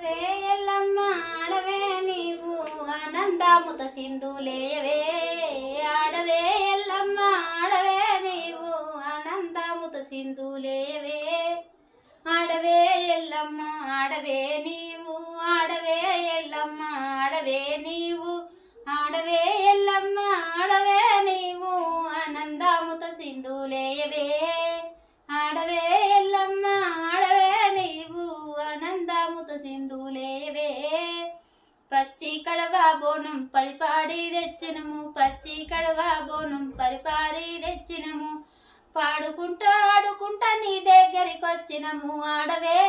ఆడవే ఎల్లమ్మ ఆడవే నీవు ఆనందముత సింధులేయవే ఆడవే ఎల్లమ్మ ఆడవే నీవు ఆనందముత సింధులేయవే ఆడవే ఎల్లమ్మ ఆడవే నీవు ఆడవే ఎల్లమ్మ ఆడవే నీవు ఆడవే ఎల్లమ్మ ఆడవే నీవు ఆనందముత సింధులేయవే ఆడవే ఎల్లమ్మ ఆడవే నీవు ఆనందముత సింధులేవే పచ్చి కడవా బోనం పరిపాడి తెచ్చినము పచ్చి కడవా బోనం పరిపాడి తెచ్చినము పాడుకుంటా ఆడుకుంటా నీ దగ్గరికి వచ్చినము ఆడవే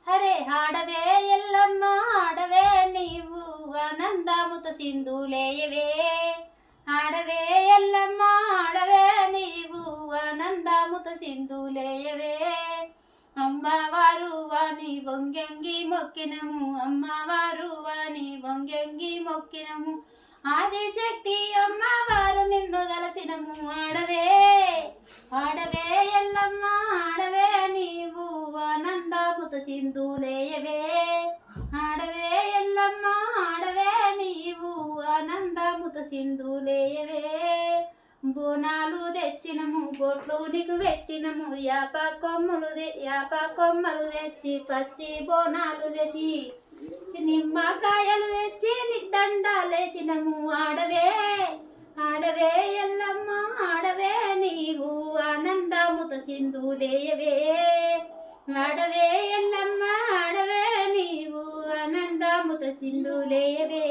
హరే ఆడవే ఎల్లమ్మ ఆడవే నీవు ఆనందముత సింధులేయవే ఆడవే ఎల్లమ్మ ఆడవే నీవు ఆనందముత సింధులేయవే అమ్మవారు వాణి వంగంగి మొక్కినము అమ్మవారు వాణి వంగంగి మొక్కినము ఆదిశక్తి అమ్మవారు నిన్ను దలసినము ఆడవే ఆడవే ఎల్లమ్మ ఆడవే నీవు ఆనందముత సింధులేయవే ఆడవే ఎల్లమ్మ ఆడవే నీవు ఆనందముత సింధులేయవే బోనాలు తెచ్చినము బొట్లు నీకు పెట్టినము యాప కొమ్మలు తెచ్చి పచ్చి బోనాలు తెచ్చి నిమ్మకాయలు తెచ్చి దండాలేసినము ఆడవే ఆడవే ఎల్లమ్మ ఆడవే నీవు ఆనందముత సింధులేయవే ఆడవే ఎల్లమ్మ ఆడవే నీవు ఆనందముత సింధులేయవే